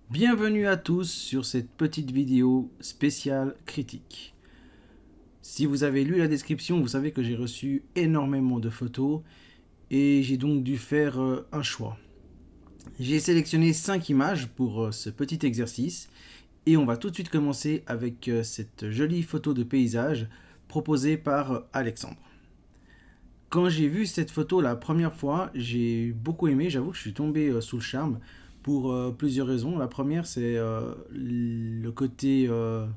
Bienvenue à tous sur cette petite vidéo spéciale critique. Si vous avez lu la description, vous savez que j'ai reçu énormément de photos et j'ai donc dû faire un choix. J'ai sélectionné 5 images pour ce petit exercice et on va tout de suite commencer avec cette jolie photo de paysage proposée par Alexandre. Quand j'ai vu cette photo la première fois, j'ai beaucoup aimé, j'avoue que je suis tombé sous le charme pour plusieurs raisons. La première, c'est le côté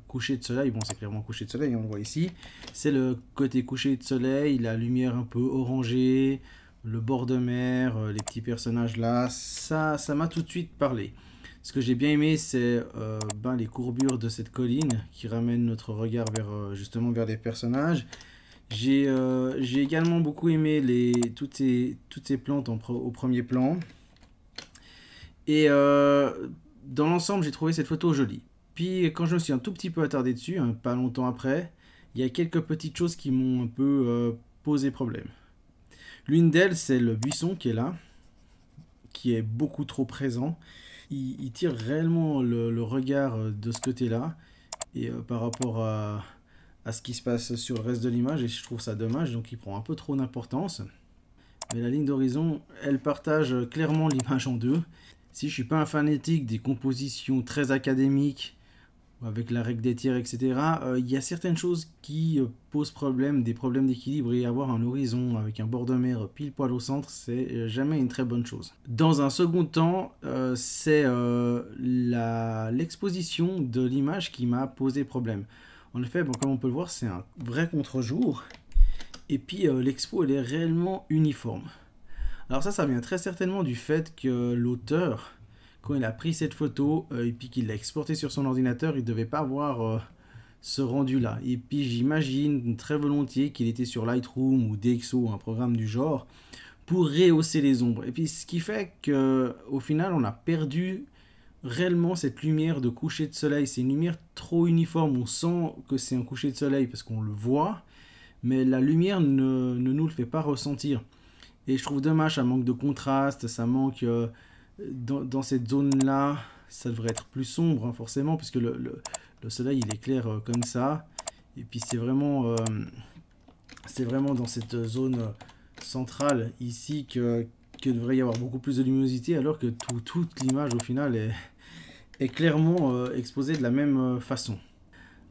coucher de soleil. Bon, c'est clairement coucher de soleil, on le voit ici. C'est le côté coucher de soleil, la lumière un peu orangée, le bord de mer, les petits personnages là. Ça m'a tout de suite parlé. Ce que j'ai bien aimé, c'est les courbures de cette colline qui ramènent notre regard justement vers les personnages. J'ai également beaucoup aimé toutes ces plantes au premier plan. Et dans l'ensemble, j'ai trouvé cette photo jolie. Puis quand je me suis un tout petit peu attardé dessus, hein, pas longtemps après, il y a quelques petites choses qui m'ont un peu posé problème. L'une d'elles, c'est le buisson qui est là, qui est beaucoup trop présent. Il tire réellement le regard de ce côté-là, et par rapport à ce qui se passe sur le reste de l'image, et je trouve ça dommage, donc il prend un peu trop d'importance. Mais la ligne d'horizon, elle partage clairement l'image en deux. Si je suis pas un fanatique des compositions très académiques, avec la règle des tiers, etc., il y a certaines choses qui posent problème, des problèmes d'équilibre, et avoir un horizon avec un bord de mer pile poil au centre, c'est jamais une très bonne chose. Dans un second temps, c'est l'exposition de l'image qui m'a posé problème. En effet, comme on peut le voir, c'est un vrai contre-jour, et puis l'expo, elle est réellement uniforme. Alors ça vient très certainement du fait que l'auteur, quand il a pris cette photo et puis qu'il l'a exportée sur son ordinateur, il ne devait pas avoir ce rendu-là. Et puis j'imagine très volontiers qu'il était sur Lightroom ou DxO, un programme du genre, pour rehausser les ombres. Et puis ce qui fait qu'au final, on a perdu réellement cette lumière de coucher de soleil. C'est une lumière trop uniforme, on sent que c'est un coucher de soleil parce qu'on le voit, mais la lumière ne nous le fait pas ressentir. Et je trouve dommage, ça manque de contraste, ça manque dans cette zone-là, ça devrait être plus sombre, hein, forcément, puisque le soleil il éclaire comme ça. Et puis c'est vraiment dans cette zone centrale ici que devrait y avoir beaucoup plus de luminosité, alors que toute l'image au final est clairement exposée de la même façon.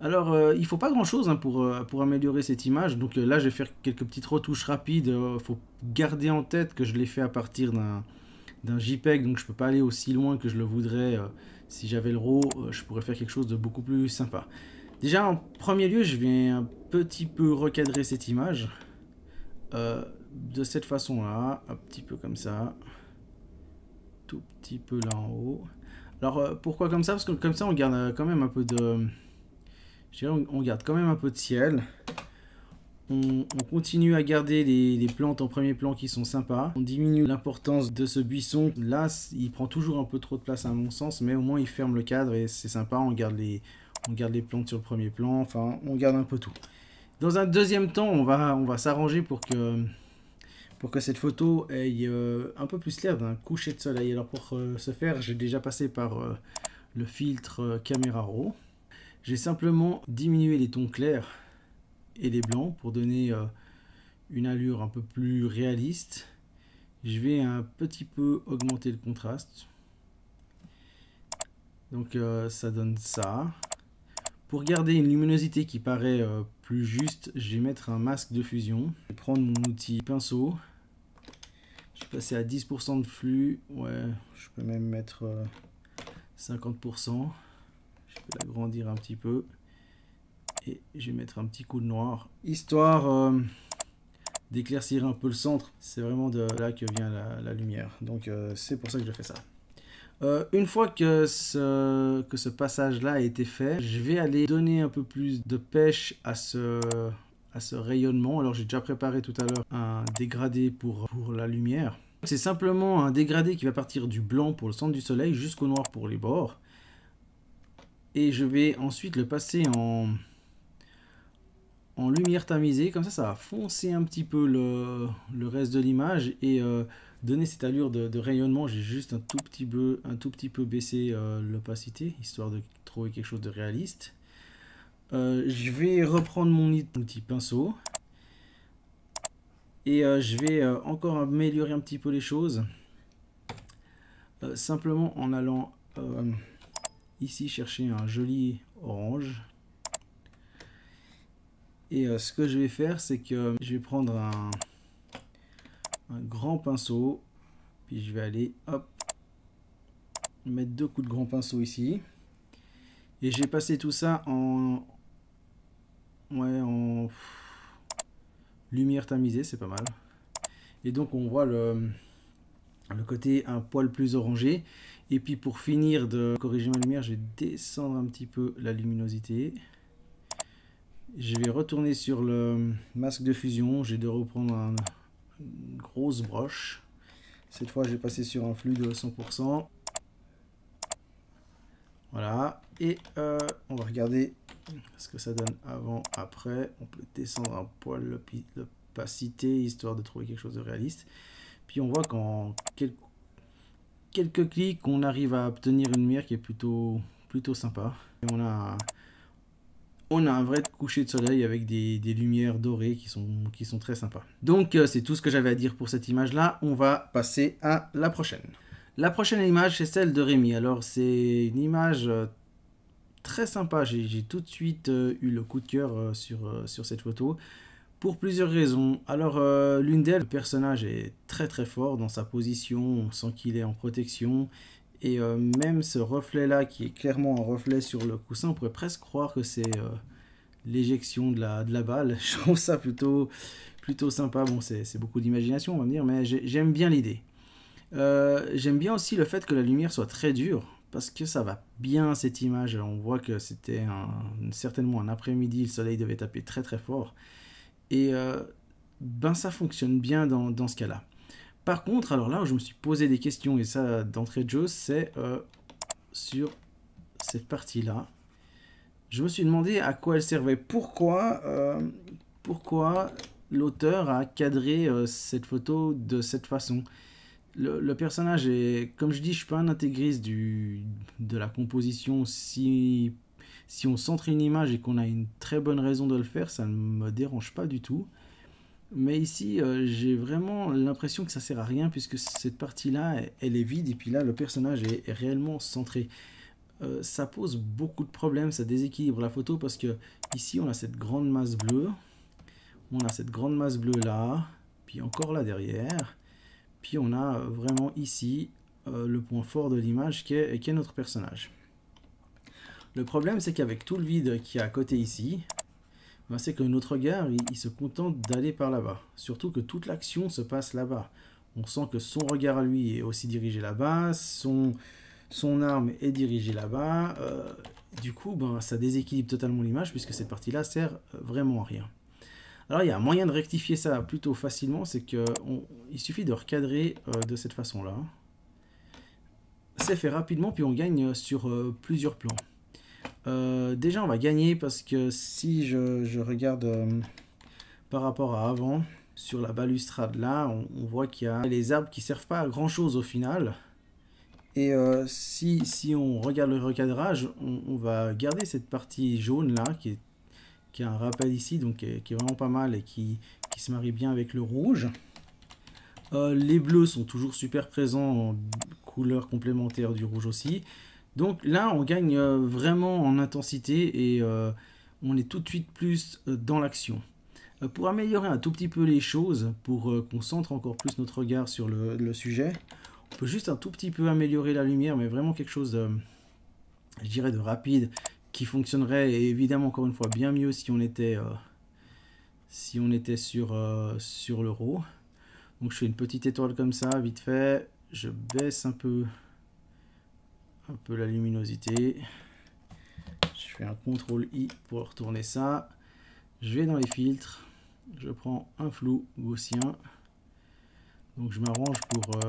Alors, il ne faut pas grand-chose hein, pour améliorer cette image. Donc là, je vais faire quelques petites retouches rapides. Il faut garder en tête que je l'ai fait à partir d'un JPEG, donc je ne peux pas aller aussi loin que je le voudrais. Si j'avais le RAW, je pourrais faire quelque chose de beaucoup plus sympa. Déjà, en premier lieu, je vais un petit peu recadrer cette image. De cette façon-là, un petit peu comme ça. Tout petit peu là en haut. Alors, pourquoi comme ça? Parce que comme ça, on garde quand même un peu de... Je dirais, on garde quand même un peu de ciel. On continue à garder les plantes en premier plan qui sont sympas. On diminue l'importance de ce buisson. Là, il prend toujours un peu trop de place à mon sens, mais au moins il ferme le cadre et c'est sympa. On garde les plantes sur le premier plan. Enfin, on garde un peu tout. Dans un deuxième temps, on va s'arranger pour que cette photo ait un peu plus l'air d'un coucher de soleil. Alors pour ce faire, j'ai déjà passé par le filtre Camera Raw. J'ai simplement diminué les tons clairs et les blancs pour donner une allure un peu plus réaliste. Je vais un petit peu augmenter le contraste. Donc ça donne ça. Pour garder une luminosité qui paraît plus juste, je vais mettre un masque de fusion. Je vais prendre mon outil pinceau. Je vais passer à 10% de flux. Ouais, je peux même mettre 50%. Je peux l'agrandir un petit peu. Et je vais mettre un petit coup de noir. Histoire d'éclaircir un peu le centre. C'est vraiment de là que vient la lumière. Donc c'est pour ça que je fais ça. Une fois que ce passage-là a été fait, je vais aller donner un peu plus de pêche à ce rayonnement. Alors j'ai déjà préparé tout à l'heure un dégradé pour la lumière. C'est simplement un dégradé qui va partir du blanc pour le centre du soleil jusqu'au noir pour les bords. Et je vais ensuite le passer en lumière tamisée, comme ça va foncer un petit peu le reste de l'image et donner cette allure de rayonnement, j'ai juste un tout petit peu baissé l'opacité, histoire de trouver quelque chose de réaliste. Je vais reprendre mon outil pinceau. Et je vais encore améliorer un petit peu les choses. Simplement en allant ici chercher un joli orange. Et ce que je vais faire, c'est que je vais prendre un grand pinceau. Puis je vais aller, hop, mettre 2 coups de grand pinceau ici. Et j'ai passé tout ça en lumière tamisée, c'est pas mal. Et donc on voit le côté un poil plus orangé. Et puis pour finir de corriger ma lumière, je vais descendre un petit peu la luminosité. Je vais retourner sur le masque de fusion. J'ai de reprendre une grosse broche. Cette fois, je vais passer sur un flux de 100%. Voilà. Et on va regarder ce que ça donne avant, après. On peut descendre un poil l'opacité, histoire de trouver quelque chose de réaliste. Puis on voit qu'en quelques clics, on arrive à obtenir une lumière qui est plutôt sympa. Et on a un vrai coucher de soleil avec des lumières dorées qui sont très sympas. Donc c'est tout ce que j'avais à dire pour cette image là. On va passer à la prochaine. La prochaine image, c'est celle de Rémi. Alors c'est une image très sympa. J'ai tout de suite eu le coup de cœur sur cette photo pour plusieurs raisons. Alors l'une d'elles, le personnage est très fort dans sa position. On sent qu'il est en protection. Et même ce reflet là qui est clairement un reflet sur le coussin, on pourrait presque croire que c'est l'éjection de la balle. Je trouve ça plutôt sympa. Bon, c'est beaucoup d'imagination, on va me dire, mais j'aime bien l'idée. J'aime bien aussi le fait que la lumière soit très dure, parce que ça va bien cette image. On voit que c'était certainement un après-midi, le soleil devait taper très fort. Et ben ça fonctionne bien dans ce cas-là. Par contre, alors là où je me suis posé des questions, et ça d'entrée de jeu, c'est sur cette partie-là. Je me suis demandé à quoi elle servait. Pourquoi l'auteur a cadré cette photo de cette façon. Le personnage est, comme je dis, je suis pas un intégriste de la composition. Si on centre une image et qu'on a une très bonne raison de le faire, ça ne me dérange pas du tout. Mais ici, j'ai vraiment l'impression que ça sert à rien, puisque cette partie-là, elle est vide, et puis là, le personnage est réellement centré. Ça pose beaucoup de problèmes, ça déséquilibre la photo, parce que ici, on a cette grande masse bleue, on a cette grande masse bleue là, puis encore là derrière, puis on a vraiment ici le point fort de l'image qui est notre personnage. Le problème, c'est qu'avec tout le vide qui est à côté ici, ben, c'est que notre regard, il se contente d'aller par là-bas. Surtout que toute l'action se passe là-bas. On sent que son regard à lui est aussi dirigé là-bas, son arme est dirigée là-bas. Du coup, ben, ça déséquilibre totalement l'image, puisque cette partie-là sert vraiment à rien. Alors, il y a un moyen de rectifier ça plutôt facilement, c'est qu'il suffit de recadrer de cette façon-là. C'est fait rapidement, puis on gagne sur plusieurs plans. Déjà on va gagner parce que si je regarde par rapport à avant, sur la balustrade là, on voit qu'il y a les arbres qui servent pas à grand chose au final. Et si on regarde le recadrage, on va garder cette partie jaune là qui a un rappel ici, donc qui est vraiment pas mal et qui se marie bien avec le rouge. Les bleus sont toujours super présents en couleur complémentaire du rouge aussi. Donc là, on gagne vraiment en intensité et on est tout de suite plus dans l'action. Pour améliorer un tout petit peu les choses, pour qu'on centre encore plus notre regard sur le sujet, on peut juste un tout petit peu améliorer la lumière, mais vraiment quelque chose, je dirais, de rapide, qui fonctionnerait évidemment encore une fois bien mieux si on était sur le RAW. Donc je fais une petite étoile comme ça, vite fait, je baisse un peu la luminosité. Je fais un CTRL-I pour retourner ça. Je vais dans les filtres. Je prends un flou gaussien. Donc je m'arrange pour...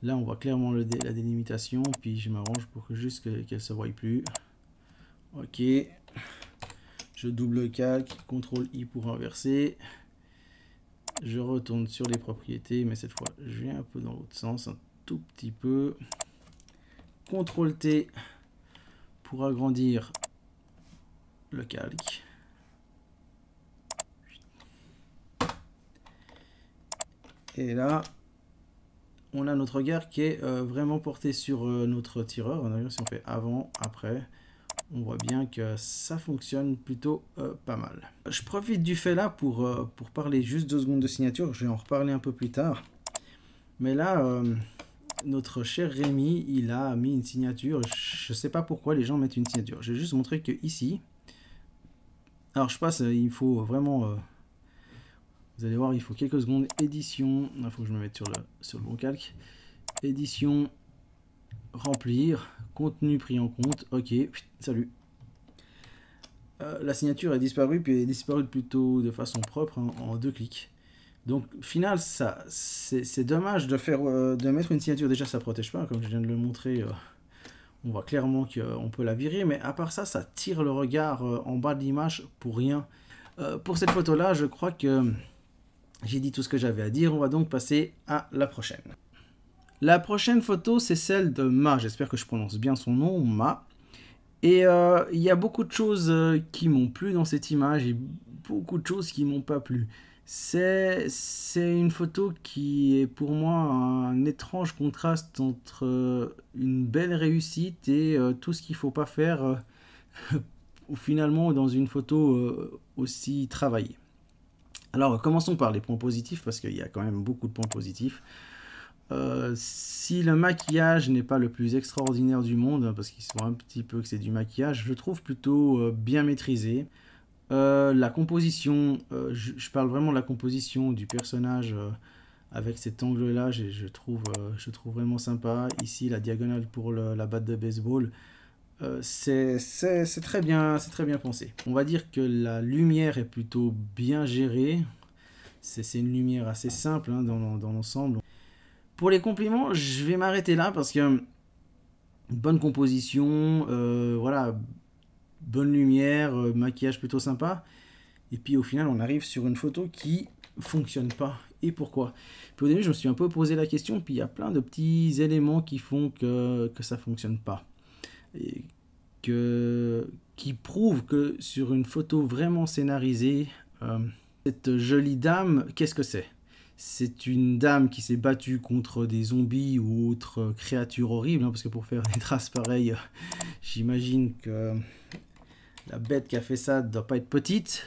là on voit clairement la délimitation. Puis je m'arrange pour que juste qu'elle ne se voie plus. Ok. Je double calque. CTRL-I pour inverser. Je retourne sur les propriétés, mais cette fois, je vais un peu dans l'autre sens, un tout petit peu. CTRL T pour agrandir le calque. Et là, on a notre regard qui est vraiment porté sur notre tireur. D'ailleurs, si on fait avant, après, on voit bien que ça fonctionne plutôt pas mal. Je profite du fait là pour parler juste 2 secondes de signature. Je vais en reparler un peu plus tard. Mais là, notre cher Rémi, il a mis une signature. Je ne sais pas pourquoi les gens mettent une signature. Je vais juste montrer que ici, alors je passe, il faut vraiment, vous allez voir, il faut quelques secondes. Édition, il faut que je me mette sur le bon calque. Édition, remplir, contenu pris en compte. Ok, salut. La signature est disparue, puis elle est disparue plutôt de façon propre, hein, en 2 clics. Donc, au final, c'est dommage de mettre une signature. Déjà, ça ne protège pas, comme je viens de le montrer. On voit clairement qu'on peut la virer, mais à part ça, ça tire le regard en bas de l'image pour rien. Pour cette photo-là, je crois que j'ai dit tout ce que j'avais à dire. On va donc passer à la prochaine. La prochaine photo, c'est celle de Ma. J'espère que je prononce bien son nom, Ma. Et il y a beaucoup de choses qui m'ont plu dans cette image et beaucoup de choses qui m'ont pas plu. C'est une photo qui est pour moi un étrange contraste entre une belle réussite et tout ce qu'il ne faut pas faire finalement dans une photo aussi travaillée. Alors commençons par les points positifs parce qu'il y a quand même beaucoup de points positifs. Si le maquillage n'est pas le plus extraordinaire du monde, parce qu'il se voit un petit peu que c'est du maquillage, je le trouve plutôt bien maîtrisé. La composition, je parle vraiment de la composition du personnage avec cet angle-là, je trouve vraiment sympa. Ici, la diagonale pour la batte de baseball, c'est très bien pensé. On va dire que la lumière est plutôt bien gérée. C'est une lumière assez simple, hein, dans l'ensemble. Pour les compliments, je vais m'arrêter là parce que bonne composition, voilà, bonne lumière, maquillage plutôt sympa. Et puis au final, on arrive sur une photo qui fonctionne pas. Et pourquoi? Puis au début, je me suis un peu posé la question, puis il y a plein de petits éléments qui font que ça fonctionne pas. Et qui prouvent que sur une photo vraiment scénarisée, cette jolie dame, qu'est-ce que c'est? C'est une dame qui s'est battue contre des zombies ou autres créatures horribles, hein, parce que pour faire des traces pareilles, j'imagine que la bête qui a fait ça ne doit pas être petite.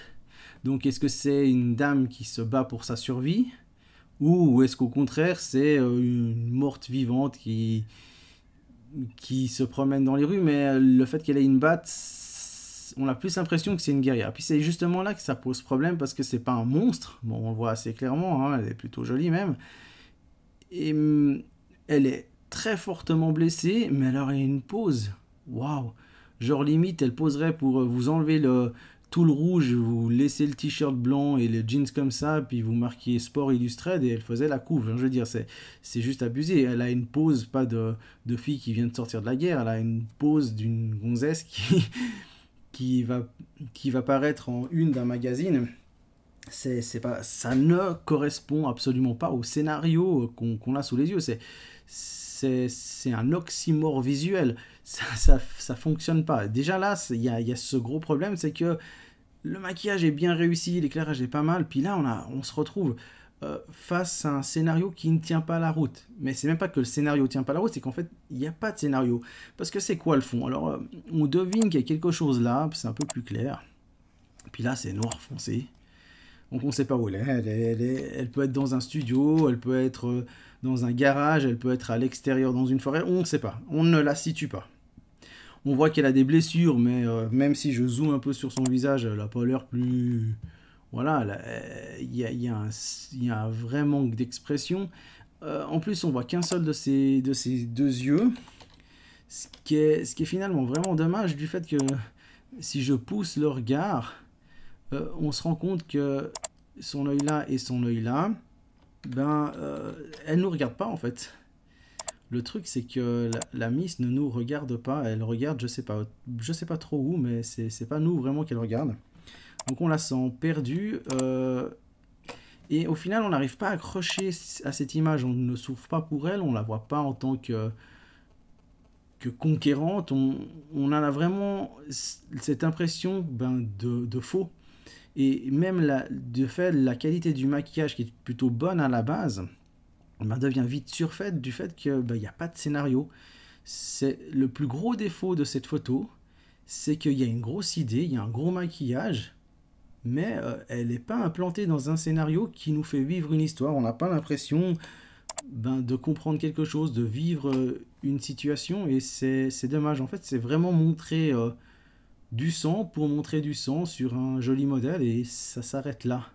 Donc est-ce que c'est une dame qui se bat pour sa survie? Ou est-ce qu'au contraire c'est une morte vivante qui se promène dans les rues, mais le fait qu'elle ait une batte, on a plus l'impression que c'est une guerrière. Puis c'est justement là que ça pose problème, parce que c'est pas un monstre. Bon, on le voit assez clairement, hein, elle est plutôt jolie même. Et elle est très fortement blessée, mais alors elle a une pose. Waouh! Genre limite, elle poserait pour vous enlever tout le rouge, vous laissez le t-shirt blanc et les jeans comme ça, puis vous marquiez sport illustré et elle faisait la couve. Je veux dire, c'est juste abusé. Elle a une pose, pas de fille qui vient de sortir de la guerre, elle a une pose d'une gonzesse qui va paraître en une d'un magazine. Ça ne correspond absolument pas au scénario qu'on a sous les yeux. C'est un oxymore visuel. Ça fonctionne pas. Déjà là, il y a ce gros problème, c'est que le maquillage est bien réussi, l'éclairage est pas mal, puis là on se retrouve face à un scénario qui ne tient pas la route. Mais c'est même pas que le scénario tient pas la route, c'est qu'en fait il n'y a pas de scénario. Parce que c'est quoi le fond? Alors on devine qu'il y a quelque chose là, c'est un peu plus clair. Puis là c'est noir foncé. Donc on ne sait pas où elle est. Elle peut être dans un studio, elle peut être dans un garage, elle peut être à l'extérieur dans une forêt, on ne sait pas. On ne la situe pas. On voit qu'elle a des blessures, mais même si je zoome un peu sur son visage, elle n'a pas l'air plus... Voilà, il y a un vrai manque d'expression. En plus, on voit qu'un seul de ses 2 yeux, ce qui est finalement vraiment dommage du fait que si je pousse le regard, on se rend compte que son œil là et son œil là, elle nous regarde pas en fait. Le truc c'est que la Miss ne nous regarde pas, elle regarde je sais pas trop où, mais c'est pas nous vraiment qu'elle regarde. Donc on la sent perdue. Et au final, on n'arrive pas à accrocher à cette image, on ne souffre pas pour elle, on ne la voit pas en tant que conquérante, on a vraiment cette impression de faux. Et même de fait, la qualité du maquillage qui est plutôt bonne à la base, devient vite surfaite du fait qu'il n'y a pas de scénario. C'est le plus gros défaut de cette photo, c'est qu'il y a une grosse idée, il y a un gros maquillage, mais elle n'est pas implantée dans un scénario qui nous fait vivre une histoire. On n'a pas l'impression de comprendre quelque chose, de vivre une situation, et c'est dommage. En fait, c'est vraiment montrer du sang pour montrer du sang sur un joli modèle, et ça s'arrête là.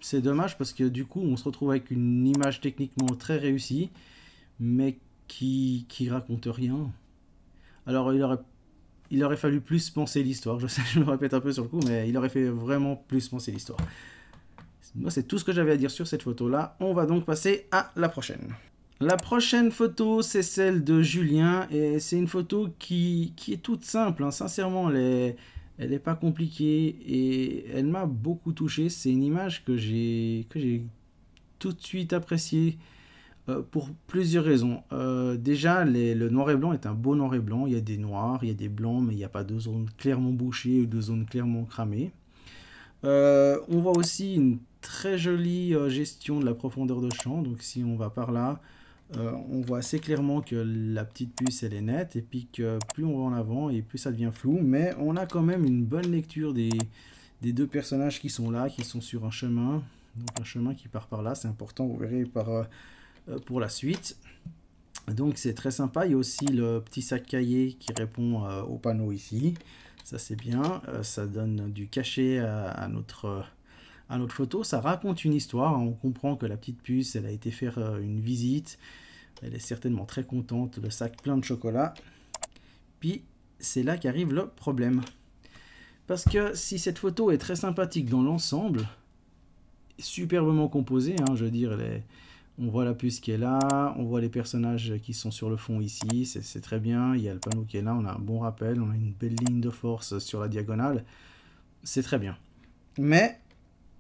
C'est dommage parce que du coup, on se retrouve avec une image techniquement très réussie, mais qui raconte rien. Alors, il aurait fallu plus penser l'histoire. Je sais, je me répète un peu sur le coup, mais il aurait fait vraiment plus penser l'histoire. Moi, c'est tout ce que j'avais à dire sur cette photo-là. On va donc passer à la prochaine. La prochaine photo, c'est celle de Julien, et c'est une photo qui est toute simple, hein. Sincèrement, elle n'est pas compliquée, et elle m'a beaucoup touché. C'est une image que j'ai tout de suite appréciée pour plusieurs raisons. Déjà, le noir et blanc est un beau noir et blanc. Il y a des noirs, il y a des blancs, mais il n'y a pas de zones clairement bouchées ou de zones clairement cramées. On voit aussi une très jolie gestion de la profondeur de champ. Donc si on va par là, on voit assez clairement que la petite puce elle est nette, et puis que plus on va en avant et plus ça devient flou, mais on a quand même une bonne lecture des deux personnages qui sont là, qui sont sur un chemin. Donc un chemin qui part par là, c'est important, vous verrez pour la suite. Donc c'est très sympa. Il y a aussi le petit sac cahier qui répond au panneau ici. Ça c'est bien, ça donne du cachet à notre photo. Ça raconte une histoire. On comprend que la petite puce, elle a été faire une visite. Elle est certainement très contente, le sac plein de chocolat. Puis c'est là qu'arrive le problème. Parce que si cette photo est très sympathique dans l'ensemble, superbement composée, hein, je veux dire, on voit la puce qui est là, on voit les personnages qui sont sur le fond ici, c'est très bien. Il y a le panneau qui est là, on a un bon rappel, on a une belle ligne de force sur la diagonale. C'est très bien. Mais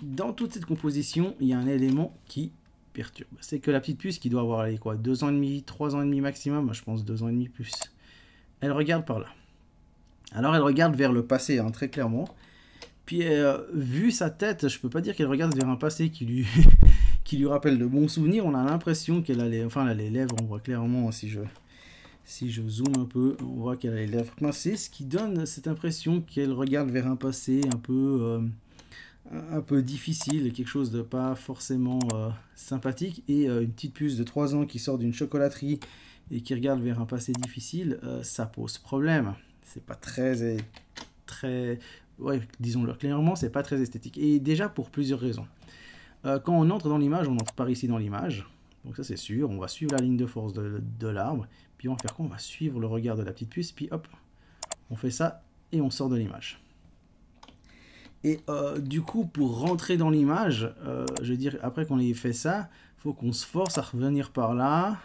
dans toute cette composition, il y a un élément qui perturbe. C'est que la petite puce qui doit avoir, allez, quoi, 2 ans et demi, 3 ans et demi maximum, moi je pense 2 ans et demi plus. Elle regarde par là. Alors elle regarde vers le passé, hein, très clairement. Puis vu sa tête, je peux pas dire qu'elle regarde vers un passé qui lui qui lui rappelle de bons souvenirs. On a l'impression qu'elle a les lèvres, on voit clairement, si je zoome un peu, on voit qu'elle a les lèvres pincées, ce qui donne cette impression qu'elle regarde vers un passé un peu difficile, quelque chose de pas forcément sympathique. Et une petite puce de 3 ans qui sort d'une chocolaterie et qui regarde vers un passé difficile, ça pose problème. C'est pas très, ouais, disons-le clairement, c'est pas très esthétique. Et déjà pour plusieurs raisons. Quand on entre dans l'image, on entre par ici dans l'image. Donc ça c'est sûr, on va suivre la ligne de force de l'arbre. Puis on va faire quoi? On va suivre le regard de la petite puce, puis hop, on fait ça et on sort de l'image. Et du coup, pour rentrer dans l'image, je veux dire, après qu'on ait fait ça, il faut qu'on se force à revenir par là.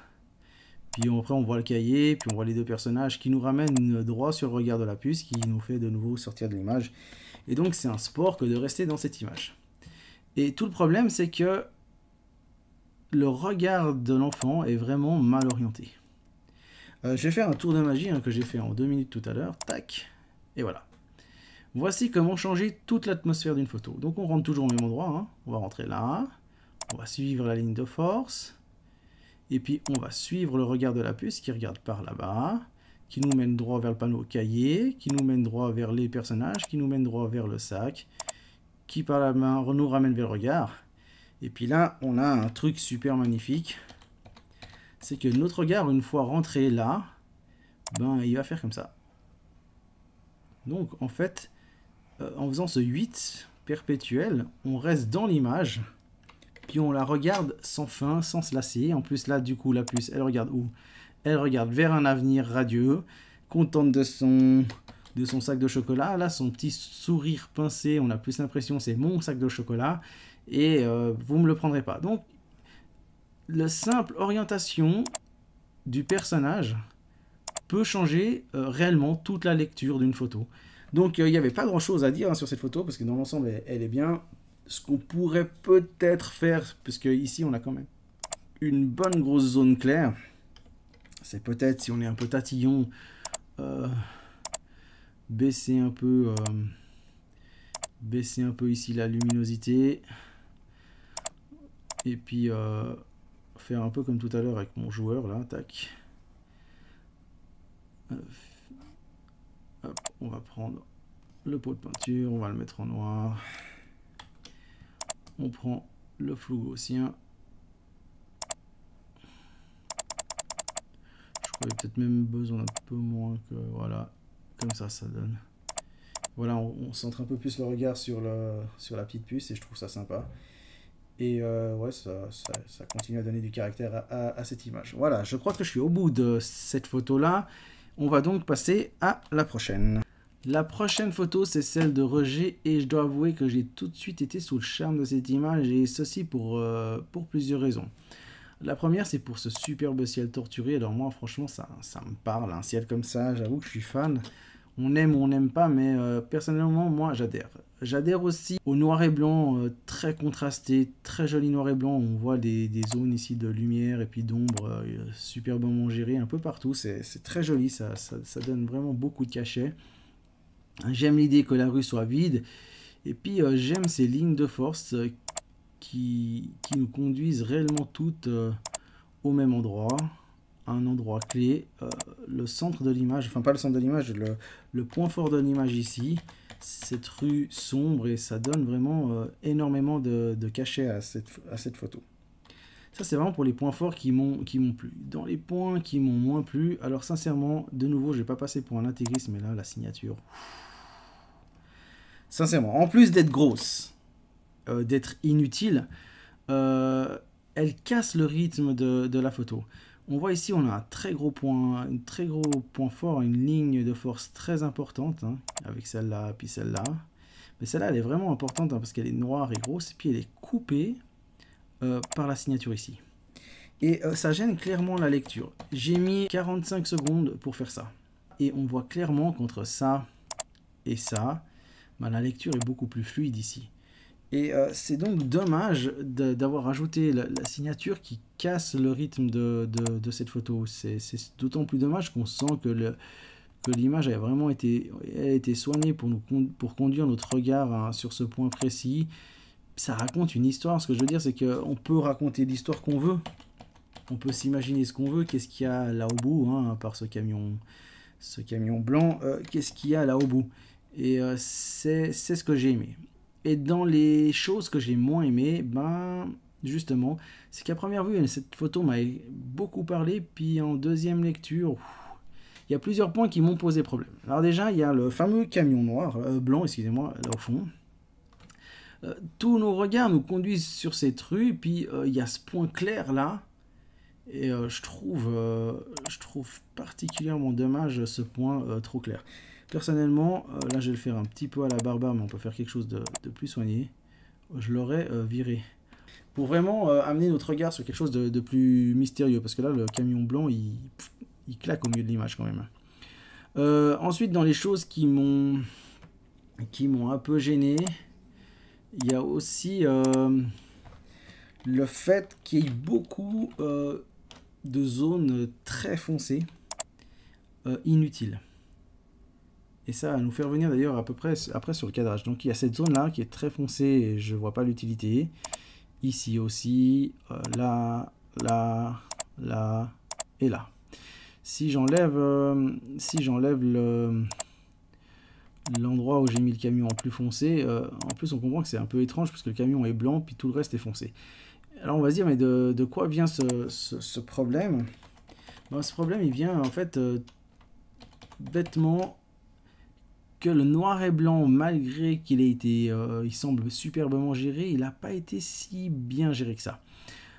Puis après on voit le cahier, puis on voit les deux personnages qui nous ramènent droit sur le regard de la puce, qui nous fait de nouveau sortir de l'image. Et donc c'est un sport que de rester dans cette image. Et tout le problème, c'est que le regard de l'enfant est vraiment mal orienté. Je vais faire un tour de magie que j'ai fait en 2 minutes tout à l'heure. Tac. Et voilà. Voici comment changer toute l'atmosphère d'une photo. Donc on rentre toujours au même endroit. Hein. On va rentrer là. On va suivre la ligne de force. Et puis on va suivre le regard de la puce qui regarde par là-bas, qui nous mène droit vers le panneau cahier, qui nous mène droit vers les personnages, qui nous mène droit vers le sac, qui par la main nous ramène vers le regard. Et puis là, on a un truc super magnifique. C'est que notre regard, une fois rentré là, il va faire comme ça. Donc en fait, en faisant ce 8 perpétuel, on reste dans l'image. Puis on la regarde sans fin, sans se lasser. En plus là, du coup, la puce, elle regarde où? Elle regarde vers un avenir radieux, contente de son sac de chocolat. Là, son petit sourire pincé, on a plus l'impression c'est mon sac de chocolat. Et vous ne me le prendrez pas. Donc, la simple orientation du personnage peut changer réellement toute la lecture d'une photo. Donc, il n'y avait pas grand-chose à dire sur cette photo, parce que dans l'ensemble, elle est bien. ce qu'on pourrait peut-être faire, puisque ici on a quand même une bonne grosse zone claire, c'est peut-être, si on est un peu tatillon, baisser un peu ici la luminosité, et puis faire un peu comme tout à l'heure avec mon joueur là, tac. Hop, on va prendre le pot de peinture, on va le mettre en noir. On prend le flou gaussien. Je crois qu'il y a peut-être même besoin d'un peu moins que... Voilà, comme ça donne. Voilà, on centre un peu plus le regard sur la petite puce et je trouve ça sympa. Et ouais, ça continue à donner du caractère à cette image. Voilà, je crois que je suis au bout de cette photo-là. On va donc passer à la prochaine. La prochaine photo, c'est celle de Roger, et je dois avouer que j'ai tout de suite été sous le charme de cette image, et ceci pour plusieurs raisons. La première, c'est pour ce superbe ciel torturé. Alors moi, franchement, ça me parle, un ciel comme ça, j'avoue que je suis fan. On aime ou on n'aime pas, mais personnellement, moi, j'adhère. J'adhère aussi au noir et blanc très contrasté, très joli noir et blanc. On voit des zones ici de lumière et puis d'ombre superbement gérées un peu partout. C'est très joli, ça donne vraiment beaucoup de cachet. J'aime l'idée que la rue soit vide. Et puis j'aime ces lignes de force qui nous conduisent réellement toutes au même endroit. Un endroit clé, le centre de l'image, enfin pas le centre de l'image, le point fort de l'image ici, cette rue sombre, et ça donne vraiment énormément de cachet à cette photo. Ça, c'est vraiment pour les points forts qui m'ont plu. Dans les points qui m'ont moins plu, alors sincèrement, de nouveau, je vais pas passer pour un intégriste, mais là, la signature... Sincèrement, en plus d'être grosse, d'être inutile, elle casse le rythme de la photo. On voit ici, on a un très gros point fort, une ligne de force très importante, hein, avec celle-là, puis celle-là. Mais celle-là, elle est vraiment importante hein, parce qu'elle est noire et grosse, et puis elle est coupée par la signature ici. Et ça gêne clairement la lecture. J'ai mis 45 secondes pour faire ça. Et on voit clairement qu'entre ça et ça, ben, la lecture est beaucoup plus fluide ici. Et c'est donc dommage d'avoir ajouté la signature qui casse le rythme de cette photo. C'est d'autant plus dommage qu'on sent que l'image a vraiment été soignée pour conduire notre regard hein, sur ce point précis. Ça raconte une histoire. Ce que je veux dire, c'est qu'on peut raconter l'histoire qu'on veut. On peut s'imaginer ce qu'on veut. Qu'est-ce qu'il y a là au bout, hein, à part ce camion blanc. Qu'est-ce qu'il y a là au bout? Et c'est ce que j'ai aimé. Et dans les choses que j'ai moins aimées, ben, justement, c'est qu'à première vue, cette photo m'a beaucoup parlé, puis en deuxième lecture, il y a plusieurs points qui m'ont posé problème. Alors déjà, il y a le fameux camion blanc, excusez-moi, là au fond. Tous nos regards nous conduisent sur cette rue, puis il y a ce point clair là, et je trouve particulièrement dommage ce point trop clair. Personnellement, là je vais le faire un petit peu à la Barbare, mais on peut faire quelque chose de plus soigné. Je l'aurais viré. Pour vraiment amener notre regard sur quelque chose de plus mystérieux, parce que là le camion blanc il claque au milieu de l'image quand même. Ensuite, dans les choses qui m'ont un peu gêné, il y a aussi le fait qu'il y ait beaucoup de zones très foncées, inutiles. Et ça va nous faire venir d'ailleurs à peu près après sur le cadrage. Donc il y a cette zone là qui est très foncée et je vois pas l'utilité. Ici aussi, là, là, là et là. Si j'enlève l'endroit où j'ai mis le camion en plus foncé, en plus on comprend que c'est un peu étrange parce que le camion est blanc puis tout le reste est foncé. Alors on va se dire mais de quoi vient ce problème? Ben, ce problème il vient en fait bêtement que le noir et blanc, malgré qu'il ait été, il semble superbement géré, il n'a pas été si bien géré que ça.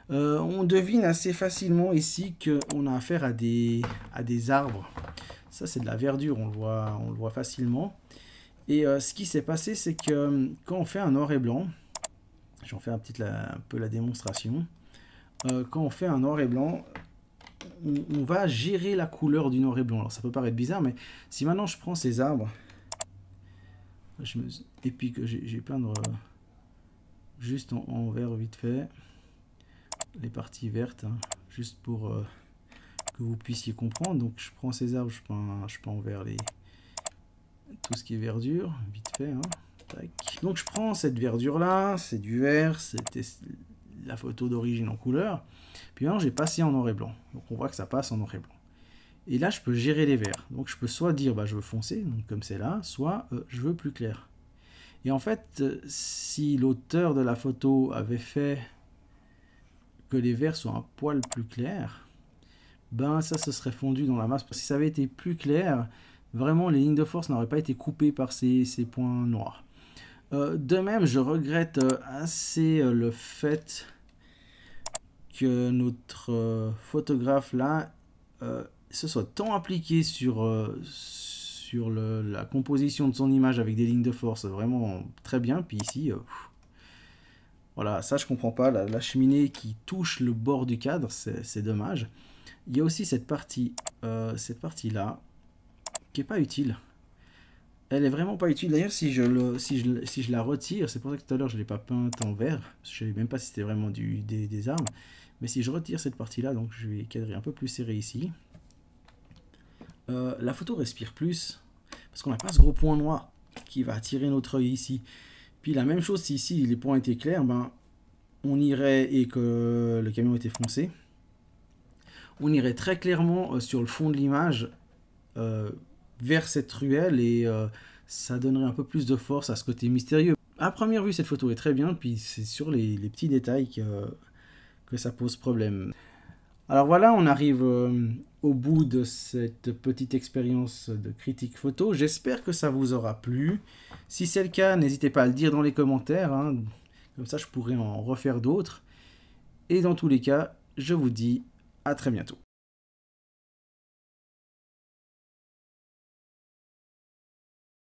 On devine assez facilement ici qu'on a affaire à des arbres. Ça c'est de la verdure, on le voit facilement. Et ce qui s'est passé, c'est que quand on fait un noir et blanc, j'en fais un peu la démonstration, quand on fait un noir et blanc, on va gérer la couleur du noir et blanc. Alors ça peut paraître bizarre, mais si maintenant je prends ces arbres, et puis que j'ai peindre juste en vert vite fait. Les parties vertes, hein, juste pour que vous puissiez comprendre. Donc je prends ces arbres, je peins en vert tout ce qui est verdure, vite fait. Hein. Tac. Donc je prends cette verdure là, c'est du vert, c'était la photo d'origine en couleur. Puis maintenant j'ai passé en noir et blanc. Donc on voit que ça passe en noir et blanc. Et là je peux gérer les verts. Donc je peux soit dire bah, je veux foncé, donc comme c'est là, soit je veux plus clair. Et en fait, si l'auteur de la photo avait fait que les verts soient un poil plus clairs, ben ça se serait fondu dans la masse. Si ça avait été plus clair, vraiment les lignes de force n'auraient pas été coupées par ces points noirs. De même, je regrette assez le fait que notre photographe là se soit tant impliqué sur la composition de son image avec des lignes de force vraiment très bien. Puis ici, voilà, ça je comprends pas, la cheminée qui touche le bord du cadre, c'est dommage. Il y a aussi cette partie là qui est pas utile. Elle est vraiment pas utile. D'ailleurs, si je la retire, c'est pour ça que tout à l'heure je ne l'ai pas peinte en vert. Je ne savais même pas si c'était vraiment des armes. Mais si je retire cette partie-là, donc je vais cadrer un peu plus serré ici. La photo respire plus. Parce qu'on n'a pas ce gros point noir qui va attirer notre œil ici. Puis la même chose, si ici les points étaient clairs, ben, on irait, et que le camion était foncé, on irait très clairement sur le fond de l'image vers cette ruelle et ça donnerait un peu plus de force à ce côté mystérieux. À première vue, cette photo est très bien, puis c'est sur les petits détails que ça pose problème. Alors voilà, on arrive au bout de cette petite expérience de critique photo. J'espère que ça vous aura plu. Si c'est le cas, n'hésitez pas à le dire dans les commentaires, hein. Comme ça je pourrais en refaire d'autres. Et dans tous les cas, je vous dis à très bientôt.